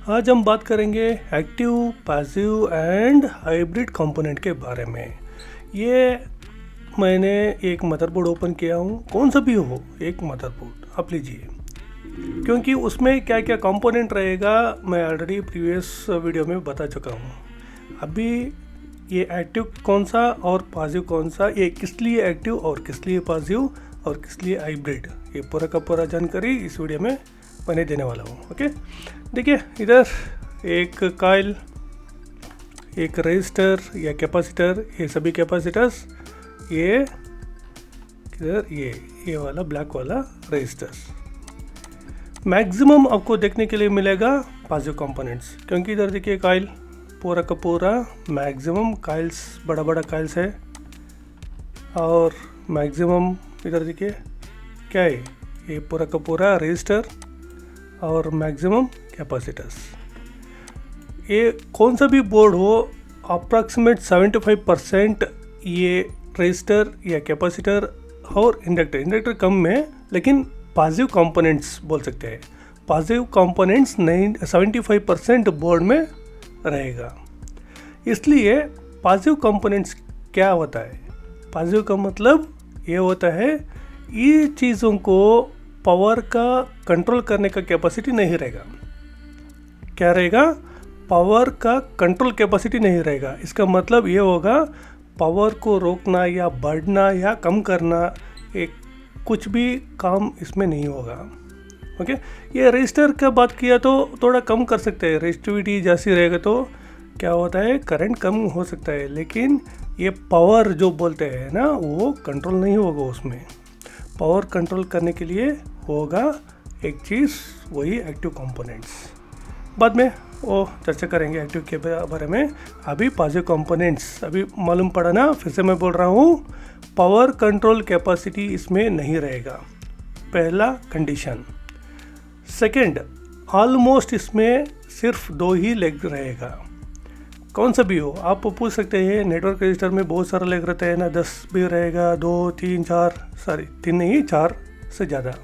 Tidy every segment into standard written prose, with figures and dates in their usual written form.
आज हम बात करेंगे active, passive and hybrid component के बारे में। ये मैंने एक मदरबोर्ड ओपन किया हूँ, कौन सा भी हो एक मदरबोर्ड आप लीजिए, क्योंकि उसमें क्या क्या कंपोनेंट रहेगा मैं ऑलरेडी प्रीवियस वीडियो में बता चुका हूँ। अभी ये एक्टिव कौन सा और पॉजिटिव कौन सा, ये किस लिए एक्टिव और किस लिए पॉजिटिव और किस लिए हाइब्रिड, ये पूरा का पूरा जानकारी इस वीडियो में मैंने देने वाला हूँ। ओके, देखिए इधर एक कॉइल, एक रेजिस्टर या कैपेसिटर, ये सभी कैपेसिटर्स, ये इधर ये वाला ब्लैक वाला रेजिस्टर। मैक्सिमम आपको देखने के लिए मिलेगा पॉजिटिव कंपोनेंट्स, क्योंकि इधर देखिए कॉइल पूरा का पूरा मैक्सिमम कॉइल्स, बड़ा बड़ा कॉइल्स है, और मैक्सिमम इधर देखिए क्या है, ये पूरा का पूरा रेजिस्टर और मैक्सिमम कैपेसिटर्स। ये कौन सा भी बोर्ड हो, अप्रॉक्सीमेट 75% ये रेजिस्टर या कैपेसिटर और इंडक्टर कम में, लेकिन पॉजिटिव कंपोनेंट्स बोल सकते हैं। पॉजिटिव कंपोनेंट्स 75% बोर्ड में रहेगा। इसलिए पॉजिटिव कंपोनेंट्स क्या होता है, पॉजिटिव का मतलब ये होता है ये चीज़ों को पावर का कंट्रोल करने का कैपेसिटी नहीं रहेगा। क्या रहेगा, पावर का कंट्रोल कैपेसिटी नहीं रहेगा। इसका मतलब ये होगा पावर को रोकना या बढ़ना या कम करना, एक कुछ भी काम इसमें नहीं होगा। ओके, ये रेजिस्टर का बात किया तो थोड़ा कम कर सकते हैं, रेजिस्टिविटी जैसी रहेगा तो क्या होता है करंट कम हो सकता है, लेकिन ये पावर जो बोलते हैं ना वो कंट्रोल नहीं होगा। उसमें पावर कंट्रोल करने के लिए होगा एक चीज़, वही एक्टिव कंपोनेंट्स। बाद में वो चर्चा करेंगे एक्टिव के बारे में। अभी पॉजिटिव कंपोनेंट्स अभी मालूम पड़ा ना, फिर से मैं बोल रहा हूँ, पावर कंट्रोल कैपेसिटी इसमें नहीं रहेगा, पहला कंडीशन। सेकंड, ऑलमोस्ट इसमें सिर्फ 2 ही लेग रहेगा, कौन सा भी हो। आप पूछ सकते हैं नेटवर्क रजिस्टर में बहुत सारा लेग रहता है ना, 10 भी रहेगा, 2, 3, 4, सॉरी 3 नहीं 4 से ज़्यादा,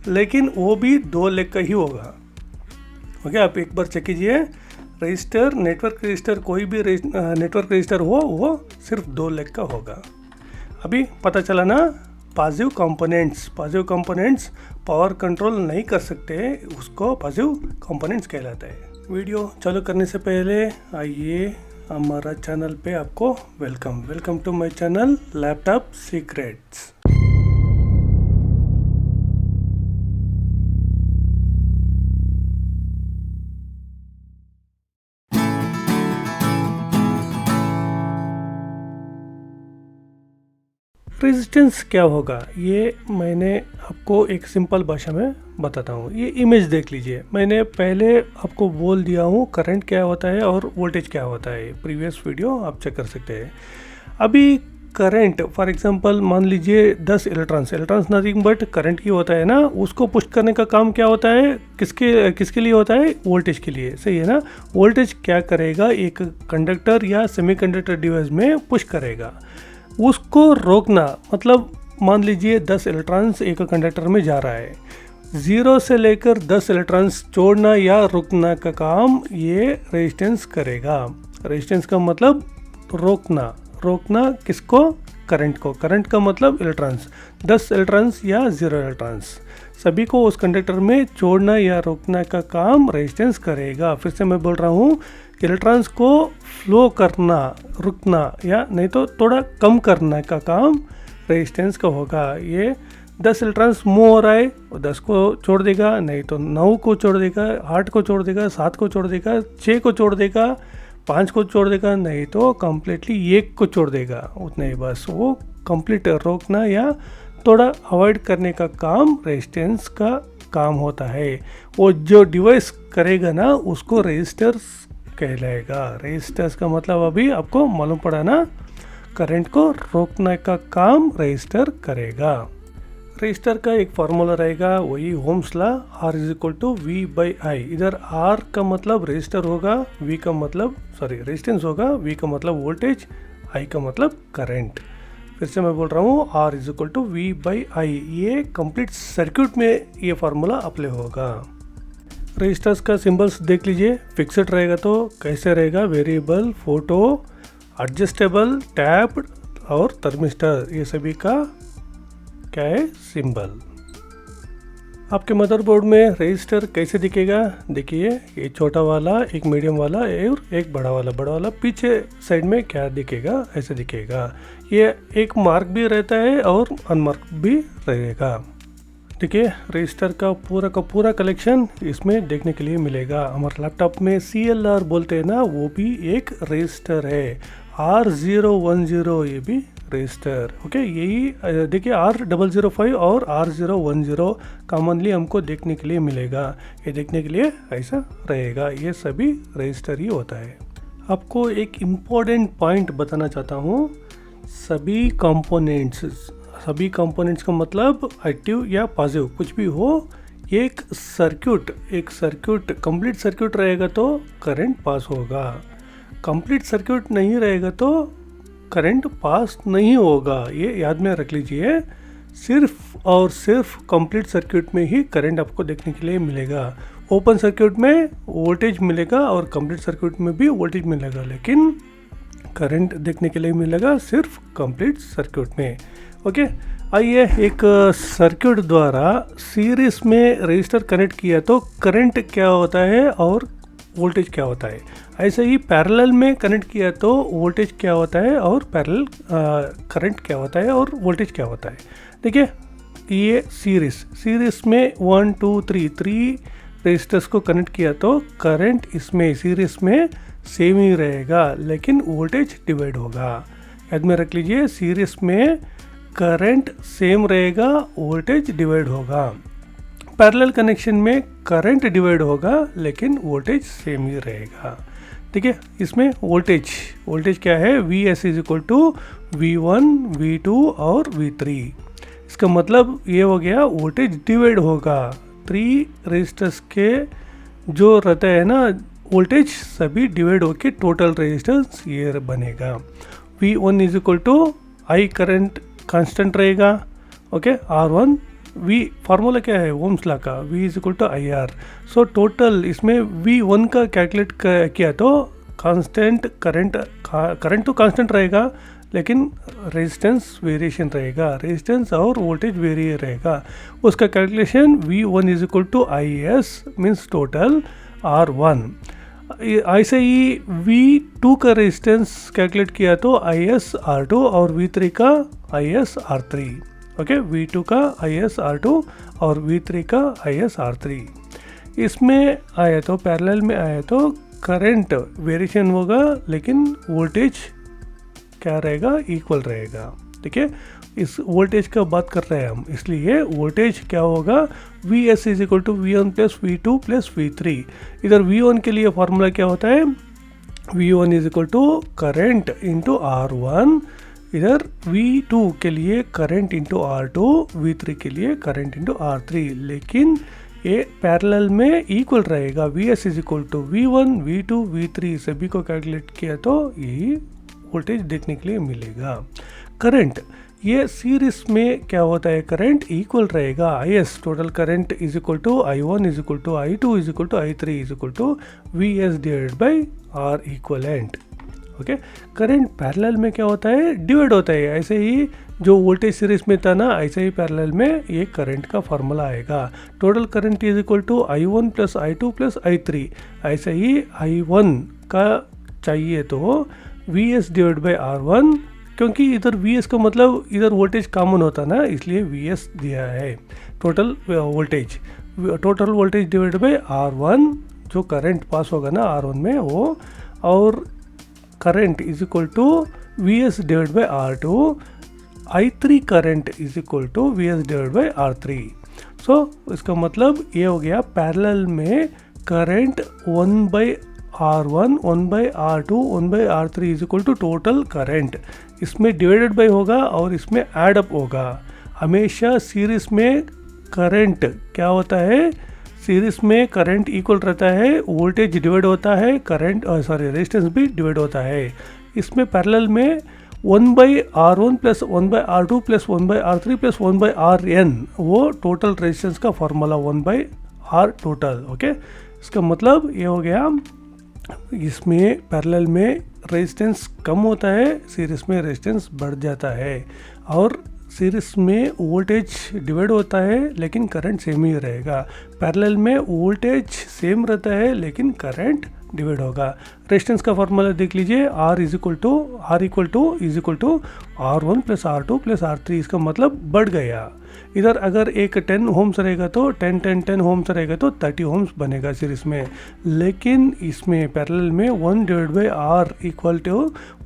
लेकिन वो भी 2 लेग का ही होगा। ओके, आप एक बार चेक कीजिए, रजिस्टर, नेटवर्क रजिस्टर, कोई भी नेटवर्क रजिस्टर हो वो सिर्फ 2 लेग का होगा। अभी पता चला ना, पॉजिटिव कंपोनेंट्स पावर कंट्रोल नहीं कर सकते, उसको पॉजिटिव कंपोनेंट्स कहलाता है। वीडियो चालू करने से पहले आइए हमारा चैनल पे आपको welcome to my channel laptop secrets. Resistance क्या होगा, ये मैंने आपको एक सिंपल भाषा में बताता हूँ। ये इमेज देख लीजिए, मैंने पहले आपको बोल दिया हूँ करंट क्या होता है और वोल्टेज क्या होता है, प्रीवियस वीडियो आप चेक कर सकते हैं। अभी करंट फॉर एग्जांपल मान लीजिए 10 इलेक्ट्रॉन्स नथिंग बट करंट की होता है ना, उसको पुश करने का काम क्या होता है, किसके लिए होता है, वोल्टेज के लिए, सही है ना। वोल्टेज क्या करेगा, एक कंडक्टर या सेमीकंडक्टर डिवाइस में पुश करेगा, उसको रोकना मतलब मान लीजिए 10 इलेक्ट्रॉन्स एक कंडक्टर में जा रहा है, 0 से लेकर 10 इलेक्ट्रॉन्स छोड़ना या रुकना का काम ये रेजिस्टेंस करेगा। रेजिस्टेंस का मतलब रोकना किसको, करंट को। करंट का मतलब इलेक्ट्रॉन्स, 10 इलेक्ट्रॉन्स या 0 इलेक्ट्रॉन्स सभी को उस कंडक्टर में छोड़ना या रोकना का काम रेजिस्टेंस करेगा। फिर से मैं बोल रहा हूँ, इलेक्ट्रॉन्स को फ्लो करना, रुकना या नहीं तो थोड़ा कम करने का काम रेजिस्टेंस का होगा। ये 10 इलेक्ट्रॉन्स मूव हो रहा है, 10 को छोड़ देगा, नहीं तो 9 को छोड़ देगा, 8 को छोड़ देगा, 7 को छोड़ देगा, 6 को छोड़ देगा, 5 को छोड़ देगा, नहीं तो कम्प्लीटली 1 को छोड़ देगा, उतना ही बस। वो कंप्लीट रोकना या थोड़ा अवॉइड करने का काम रेजिस्टेंस का काम होता है। वो जो डिवाइस करेगा ना उसको रेजिस्टर्स कहलाएगा। रेजिस्टर्स का मतलब अभी आपको मालूम पड़ा ना, करंट को रोकने का काम रेजिस्टर करेगा। रेजिस्टर का एक फार्मूला रहेगा, वही ओम्स लॉ, R = V/I। इधर R का मतलब रेजिस्टर होगा, रेजिस्टेंस होगा, V का मतलब वोल्टेज, I का मतलब करंट। फिर से मैं बोल रहा हूँ, R = V/I। ये कंप्लीट सर्किट में ये फार्मूला अप्लाई होगा। रजिस्टर्स का सिंबल्स देख लीजिए। फिक्स्ड रहेगा तो कैसे रहेगा, वेरिएबल, फोटो, एडजस्टेबल, टैब्ड और थर्मिस्टर, ये सभी का क्या है, सिंबल। आपके मदरबोर्ड में रजिस्टर कैसे दिखेगा, देखिए ये छोटा वाला, एक मीडियम वाला और एक बड़ा वाला पीछे साइड में क्या दिखेगा, ऐसे दिखेगा। ये एक मार्क भी रहता है और अनमार्क भी रहेगा। देखिए रजिस्टर का पूरा कलेक्शन इसमें देखने के लिए मिलेगा। हमारे लैपटॉप में CLR बोलते हैं ना, वो भी एक रजिस्टर है। R010 ये भी रजिस्टर, ओके। यही देखिए R005 और R010 कॉमनली हमको देखने के लिए मिलेगा। ये देखने के लिए ऐसा रहेगा, ये सभी रजिस्टर ही होता है। आपको एक इम्पोर्टेंट पॉइंट बताना चाहता हूँ, सभी कंपोनेंट्स का मतलब एक्टिव या पॉजिटिव कुछ भी हो, एक सर्क्यूट कंप्लीट सर्क्यूट रहेगा तो करंट पास होगा, कंप्लीट सर्क्यूट नहीं रहेगा तो करंट पास नहीं होगा। ये याद में रख लीजिए, सिर्फ और सिर्फ कंप्लीट सर्क्यूट में ही करंट आपको देखने के लिए मिलेगा। ओपन सर्क्यूट में वोल्टेज मिलेगा और कंप्लीट सर्क्यूट में भी वोल्टेज मिलेगा, लेकिन करंट देखने के लिए मिलेगा सिर्फ कंप्लीट सर्क्यूट में, ओके। आइए एक सर्क्यूट द्वारा सीरीज में रजिस्टर कनेक्ट किया तो करंट क्या होता है और वोल्टेज क्या होता है। ऐसे ही पैरेलल में कनेक्ट किया तो वोल्टेज क्या होता है और पैरेलल करंट क्या होता है और वोल्टेज क्या होता है। देखिए ये सीरीज में 1 2 3 रजिस्टर्स को कनेक्ट किया तो करंट इसमें सीरीज में सेम ही रहेगा, लेकिन वोल्टेज डिवाइड होगा। याद में रख लीजिए, सीरीज में करंट सेम रहेगा, वोल्टेज डिवाइड होगा। पैरेलल कनेक्शन में करंट डिवाइड होगा लेकिन वोल्टेज सेम ही रहेगा। ठीक है, इसमें वोल्टेज क्या है, Vs = V1 V2 और V3। इसका मतलब ये हो गया वोल्टेज डिवाइड होगा। 3 रेजिस्टर्स के जो रहता है ना वोल्टेज, सभी डिवाइड होके टोटल रेजिस्टेंस ये बनेगा। V1 = I करंट कांस्टेंट रहेगा, ओके। R1 V फार्मूला क्या है ओम्स लॉ का, V = IR। सो टोटल इसमें V1 का कैलकुलेट किया तो कांस्टेंट करंट तो कांस्टेंट रहेगा, लेकिन रेजिस्टेंस वेरिएशन रहेगा, रेजिस्टेंस और वोल्टेज वेरी रहेगा। उसका calculation V1 = IS means total R1। ऐसे ही V2 का रेजिस्टेंस कैलकुलेट किया तो IS R2 और V3 का IS R3, ओके। V2 का IS R2 और V3 का IS R3। इसमें आया तो पैरेलल में आया तो करंट वेरिएशन होगा, लेकिन वोल्टेज क्या रहेगा, इक्वल रहेगा। ठीक है, इस वोल्टेज का बात कर रहे हैं हम, इसलिए वोल्टेज क्या होगा, Vs = V1 + V2 + V3। इधर V1 के लिए फॉर्मूला क्या होता है, V1 = करंट इंटू R1, इधर V2 के लिए करंट इंटू R2, V3 के लिए करंट इंटू R3, लेकिन ये पैरेलल में इक्वल रहेगा। Vs = V1 V2 V3 सभी को कैलकुलेट किया तो यही वोल्टेज देखने के लिए मिलेगा। करंट ये सीरीज में क्या होता है, करंट इक्वल रहेगा। IS total current = I1 = I2 = I3 = Vs/R equivalent, okay. Current parallel में क्या होता है, डिवाइड होता है। ऐसे ही जो वोल्टेज सीरीज में था ना, ऐसे ही पैरेलल में ये करंट का फॉर्मूला आएगा। Total current = I1 + I2 + I3। ऐसे ही I1 का चाहिए तो Vs/R1, क्योंकि इधर Vs का मतलब इधर वोल्टेज कॉमन होता ना, इसलिए Vs दिया है। टोटल वोल्टेज /R1, जो करंट पास होगा ना R1 में वो, और current = Vs/R2। I3 current = Vs/R3। सो इसका मतलब ये हो गया, पैरेलल में current 1/R1 1/R2 1/R3 = total current, इसमें डिवाइडेड बाय होगा और इसमें ऐड अप होगा। हमेशा सीरीज में करंट क्या होता है, सीरीज में करंट इक्वल रहता है, वोल्टेज डिवाइड होता है, रेजिस्टेंस भी डिवाइड होता है। इसमें पैरेलल में 1/R1 + 1/R2 + 1/R3 + 1/Rn, वो टोटल रेजिस्टेंस का फॉर्मूला 1/R टोटल, ओके। इसका मतलब ये हो गया, इसमें पैरेलल में रेजिस्टेंस कम होता है, सीरीज में रेजिस्टेंस बढ़ जाता है। और सीरीज में वोल्टेज डिवाइड होता है लेकिन करंट सेम ही रहेगा। पैरेलल में वोल्टेज सेम रहता है लेकिन करंट डिवाइड होगा। रेजिस्टेंस का फॉर्मूला देख लीजिए, R is equal to R1 plus R2 plus R3। इसका मतलब बढ़ गया। इधर अगर एक 10 ओम्स रहेगा तो 10 ओम्स रहेगा तो 30 ओम्स बनेगा सीरीज में। लेकिन इसमें पैरेलल में 1 divide by R equal to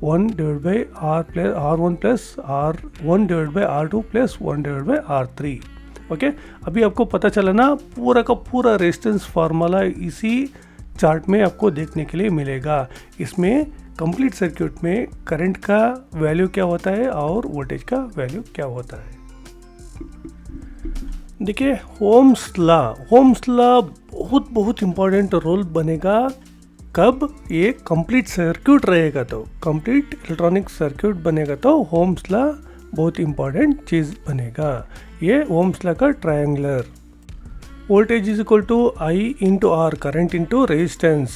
1 divide by R plus R1 plus R1 divide by R2 plus 1 divide by R3। Okay, अभी आपको पता चला ना, पूरा का पूरा रेजिस्टेंस फार्मूला इसी चार्ट में आपको देखने के लिए मिलेगा। इसमें कंप्लीट सर्किट में करंट का वैल्यू क्या होता है और वोल्टेज का वैल्यू क्या होता है। देखिए, ओम्स लॉ बहुत इम्पोर्टेंट रोल बनेगा। कब? ये कंप्लीट सर्किट रहेगा तो, कंप्लीट इलेक्ट्रॉनिक सर्किट बनेगा तो ओम्स लॉ बहुत इम्पोर्टेंट चीज़ बनेगा। ये ओम्स लॉ का triangular. Voltage is equal to I into R, current into resistance.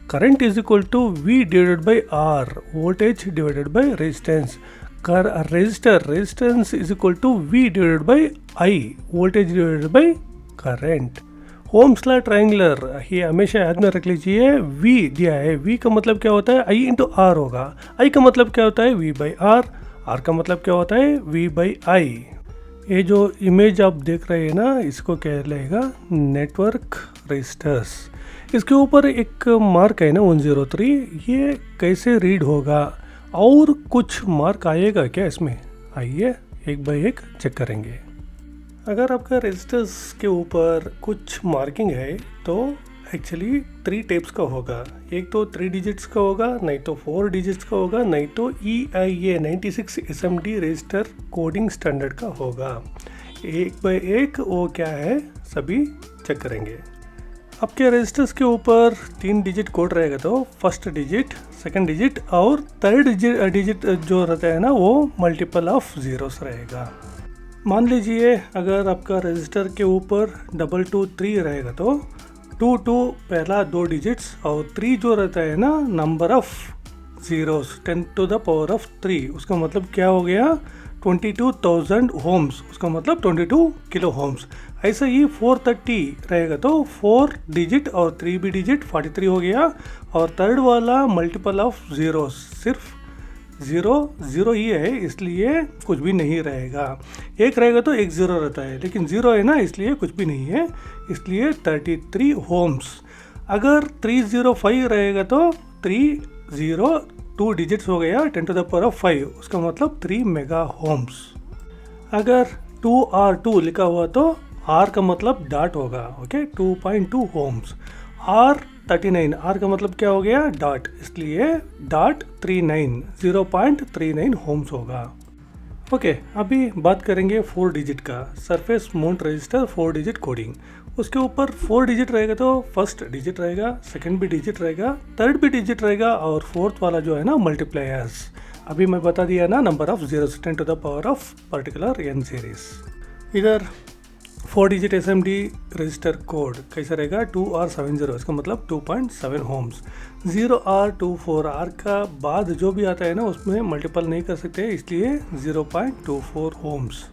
Current is equal to V divided by R, voltage divided by resistance. Resistance is equal to V divided by I, voltage divided by current. Ohm's law triangular, ये हमेशा याद में रख लीजिए। V दिया है, V का मतलब क्या होता है? I इंटू R होगा। I का मतलब क्या होता है? V by R। R का मतलब क्या होता है? V by I। ये जो इमेज आप देख रहे हैं ना, इसको क्या लगेगा? Network resistors. इसके ऊपर एक मार्क है ना 103, ये कैसे रीड होगा? और कुछ मार्क आएगा क्या इसमें? आइए एक बाय एक चेक करेंगे। अगर आपका रेजिस्टर्स के ऊपर कुछ मार्किंग है तो एक्चुअली 3 टाइप्स का होगा। एक तो 3 डिजिट्स का होगा, नहीं तो 4 डिजिट्स का होगा, नहीं तो EIA 96 SMD register coding standard का होगा। एक बाय एक वो क्या है सभी चेक करेंगे। आपके रजिस्टर्स के ऊपर 3 डिजिट कोड रहेगा तो फर्स्ट डिजिट, सेकंड डिजिट और थर्ड डिजिट जो रहता है ना वो मल्टीपल ऑफ जीरोस रहेगा। मान लीजिए अगर आपका रजिस्टर के ऊपर 223 रहेगा तो 2 पहला 2 डिजिट्स और 3 जो रहता है ना number of zeros 10 to the power of 3, उसका मतलब क्या हो गया? 22,000 ओम्स, उसका मतलब 22 किलो ओम्स। ऐसा ही 430 रहेगा तो 4 डिजिट और 3 भी डिजिट 43 हो गया। और थर्ड वाला मल्टीपल ऑफ जीरोस, सिर्फ जीरो ही है इसलिए कुछ भी नहीं रहेगा। एक रहेगा तो एक ज़ीरो रहता है, लेकिन ज़ीरो है ना इसलिए कुछ भी नहीं है, इसलिए 33 ओम्स। अगर 305 रहेगा तो 2 डिजिट्स हो गया 10 टू द पावर ऑफ 5, उसका मतलब 3 मेगा ओम्स। अगर 2R2 लिखा हुआ तो R का मतलब डॉट होगा, ओके, 2.2 ओम्स। R39, R का मतलब क्या हो गया? डॉट, इसलिए डॉट 0.39 ओम्स होगा। ओके, अभी बात करेंगे 4 डिजिट का। Surface mount register 4 digit coding. उसके ऊपर 4 डिजिट रहेगा तो फर्स्ट डिजिट रहेगा, सेकंड भी डिजिट रहेगा, थर्ड भी डिजिट रहेगा और फोर्थ वाला जो है ना मल्टीप्लायर्स। अभी मैं बता दिया ना number of zeros 10 to the power of particular n series. इधर 4 डिजिट SMD रजिस्टर कोड कैसा रहेगा? 2R70, इसका मतलब 2.7 ओम्स। 0R24, R का बाद जो भी आता है ना उसमें मल्टीपल नहीं कर सकते, इसलिए 0.24 ohms.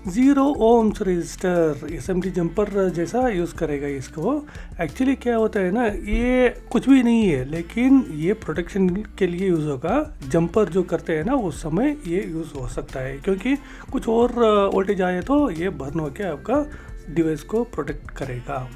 0 ohms resistor SMD jumper जैसा यूज़ करेगा इसको। एक्चुअली क्या होता है ना, ये कुछ भी नहीं है लेकिन ये प्रोटेक्शन के लिए यूज़ होगा। जंपर जो करते हैं ना उस समय ये यूज़ हो सकता है, क्योंकि कुछ और वोल्टेज आए तो ये बर्न होकर आपका डिवाइस को प्रोटेक्ट करेगा।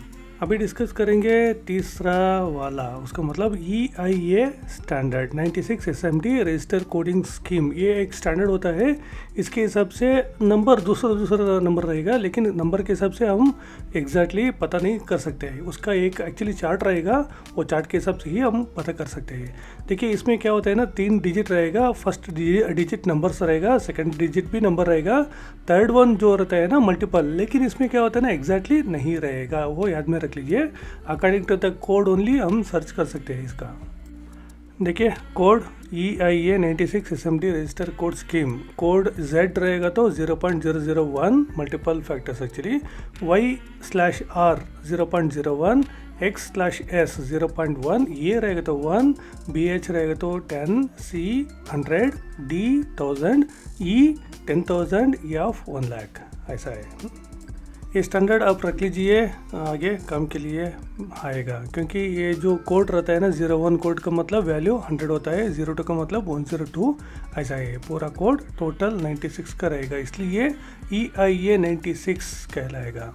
अभी डिस्कस करेंगे तीसरा वाला, उसका मतलब EIA standard 96 SMD register coding scheme. ये एक स्टैंडर्ड होता है, इसके हिसाब से नंबर दूसरा नंबर रहेगा, लेकिन नंबर के हिसाब से हम एग्जैक्टली पता नहीं कर सकते हैं। उसका एक एक्चुअली चार्ट रहेगा, वो चार्ट के हिसाब से ही हम पता कर सकते हैं। देखिए इसमें क्या होता है ना, 3 डिजिट रहेगा, फर्स्ट डिजिट नंबर रहेगा, सेकंड डिजिट भी नंबर रहेगा, थर्ड वन जो रहता है ना मल्टीपल, लेकिन इसमें क्या होता है ना एग्जैक्टली नहीं रहेगा, वो याद में रख लीजिए। According to the code only हम सर्च कर सकते हैं इसका। देखिए code EIA 96 SMD resistor code scheme, code Z रहेगा तो 0.001 multiple factors actually, Y/R 0.01, X/S 0.1, ये रहेगा तो 1, BH रहेगा तो 10, C 100, D 1000, E 10,000, F 1 lakh, ऐसा है। ये स्टैंडर्ड आप रख लीजिए, आगे काम के लिए आएगा, क्योंकि ये जो कोड रहता है ना 01 कोड का मतलब वैल्यू 100 होता है, 02 का मतलब 102, ऐसा है। पूरा कोड टोटल 96 का रहेगा, इसलिए EIA 96 कहलाएगा।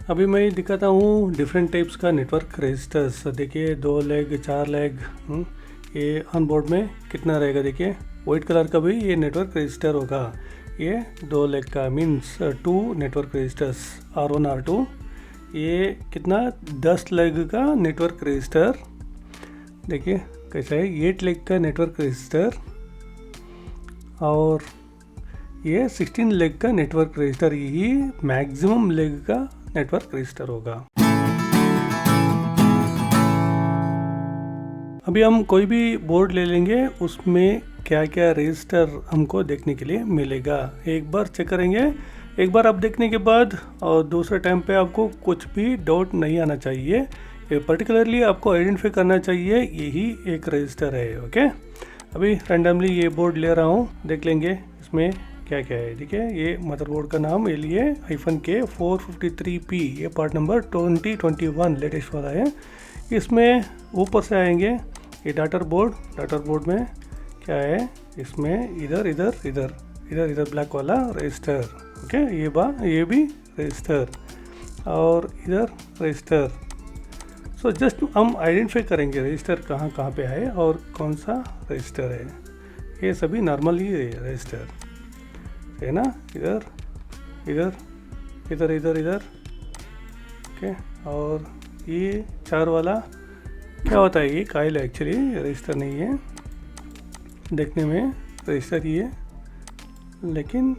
अभी मैं दिखाता हूँ डिफरेंट टाइप्स का नेटवर्क रजिस्टर्स। देखिए 2 लेग 4 लेग, ये ऑन बोर्ड में कितना रहेगा, देखिए वाइट कलर का भी ये नेटवर्क रजिस्टर होगा। ये 2 लेग का means 2 network registers R1 R2। ये कितना 10 लेग का नेटवर्क रजिस्टर, देखिए कैसा है, 8 लेग का नेटवर्क रजिस्टर, और ये 16 लेग का नेटवर्क रजिस्टर। यही मैक्सिमम लेग का नेटवर्क रजिस्टर होगा। अभी हम कोई भी बोर्ड ले लेंगे, उसमें क्या क्या रजिस्टर हमको देखने के लिए मिलेगा, एक बार चेक करेंगे। एक बार आप देखने के बाद और दूसरे टाइम पे आपको कुछ भी डाउट नहीं आना चाहिए। ये पर्टिकुलरली आपको आइडेंटिफाई करना चाहिए यही एक रजिस्टर है। ओके, अभी रैंडमली ये बोर्ड ले रहा हूँ, देख लेंगे इसमें क्या क्या है। देखिए ये मदरबोर्ड का नाम ये लिए -K 453P, ये पार्ट नंबर 2021 लेटेस्ट वाला है। इसमें ऊपर से आएंगे ये डाटा बोर्ड में क्या है, इसमें इधर ब्लैक वाला रजिस्टर। ओके, ये भी रजिस्टर, और इधर रजिस्टर। सो जस्ट हम आइडेंटिफाई करेंगे रजिस्टर कहाँ पे है और कौन सा रजिस्टर है। ये सभी नॉर्मल ही रजिस्टर है ना, इधर। ओके, और ये 4 वाला क्या होता है, ये कॉइल है, एक्चुअली रजिस्टर नहीं है, देखने में रजिस्टर ही है, लेकिन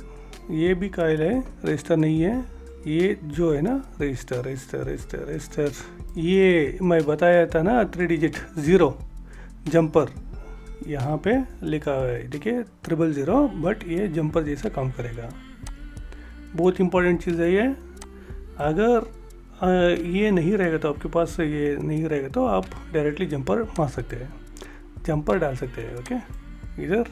ये भी कॉइल है, रजिस्टर नहीं है। ये जो है ना रजिस्टर, ये मैं बताया था ना 3 डिजिट 0 जंपर यहाँ पे लिखा हुआ है, देखिए 000, बट ये जंपर जैसा काम करेगा। बहुत इंपॉर्टेंट चीज़ है ये। अगर ये नहीं रहेगा तो आपके पास ये नहीं रहेगा तो आप डायरेक्टली जंपर मार सकते हैं, जंपर डाल सकते हैं। ओके, इधर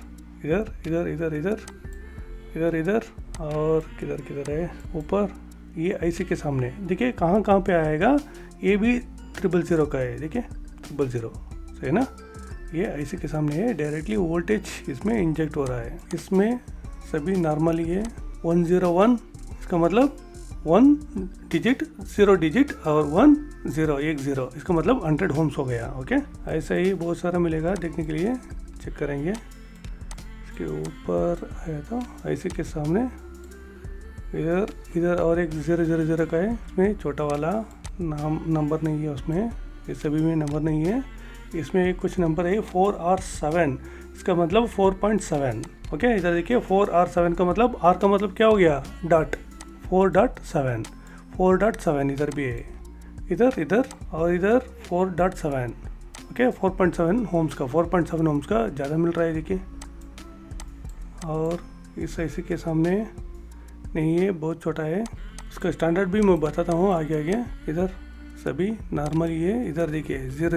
और किधर है ऊपर, ये आईसी के सामने देखिए कहाँ पे आएगा। ये भी 000 का है, देखिए 000 सही ना, ये आईसी के सामने है, डायरेक्टली वोल्टेज इसमें इंजेक्ट हो रहा है। इसमें सभी नॉर्मली है 101, इसका मतलब 1 डिजिट 0 डिजिट और 1 0 1 0, इसका मतलब 100 होम्स हो गया। ओके, ऐसा ही बहुत सारा मिलेगा देखने के लिए, चेक करेंगे। इसके ऊपर आया तो आईसी के सामने इधर और एक 000 का है, इसमें छोटा वाला नंबर नहीं है, उसमें ये सभी में नंबर नहीं है। इसमें कुछ नंबर है 4 और 7, इसका मतलब 4.7। ओके, इधर देखिए 4 और 7 का मतलब, आर का मतलब क्या हो गया, डॉट, 4.7 इधर भी है, इधर और इधर 4.7। ओके, 4.7 होम्स का, 4.7 होम्स का ज़्यादा मिल रहा है देखिए। और इस ऐसे के सामने नहीं है, बहुत छोटा है, इसका स्टैंडर्ड भी मैं बताता हूँ आगे। इधर सभी नॉर्मल ही है, इधर देखिए 0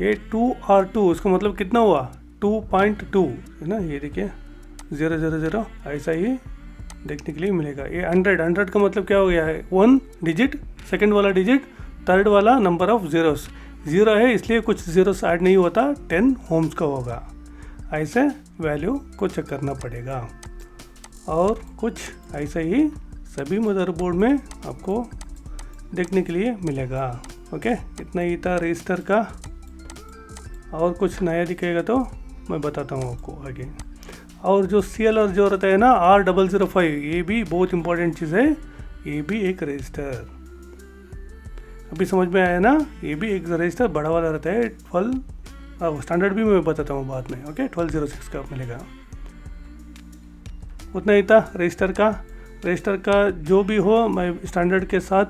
ये 2 और 2, इसका मतलब कितना हुआ 2.2 है ना, ये देखिए 0 ऐसा ही देखने के लिए मिलेगा। ये 100 का मतलब क्या हो गया है, 1 डिजिट, सेकंड वाला डिजिट, थर्ड वाला नंबर ऑफ जीरोस, 0 है इसलिए कुछ जीरोस ऐड नहीं होता, 10 होम्स का होगा। ऐसे वैल्यू को चेक करना पड़ेगा। और कुछ ऐसा ही सभी मदरबोर्ड में आपको देखने के लिए मिलेगा। ओके, इतना ही था रजिस्टर का, और कुछ नया दिखेगा तो मैं बताता हूँ आपको आगे। और जो CLR जो रहता है ना R005, ये भी बहुत इंपॉर्टेंट चीज़ है, ये भी एक रजिस्टर। अभी समझ में आया ना, ये भी एक रजिस्टर बड़ा वाला रहता है, 12 स्टैंडर्ड भी मैं बताता हूँ बाद में। ओके, 1206 का मिलेगा। उतना ही था रजिस्टर का जो भी हो मैं स्टैंडर्ड के साथ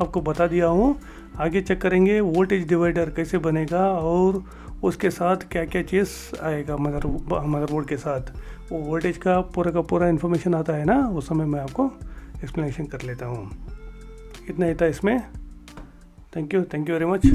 आपको बता दिया हूँ। आगे चेक करेंगे वोल्टेज डिवाइडर कैसे बनेगा और उसके साथ क्या क्या चीज़ आएगा मदरबोर्ड के साथ। वो वोल्टेज का पूरा इन्फॉर्मेशन आता है ना, उस समय मैं आपको एक्सप्लेनेशन कर लेता हूँ। इतना ही था इसमें। Thank you very much.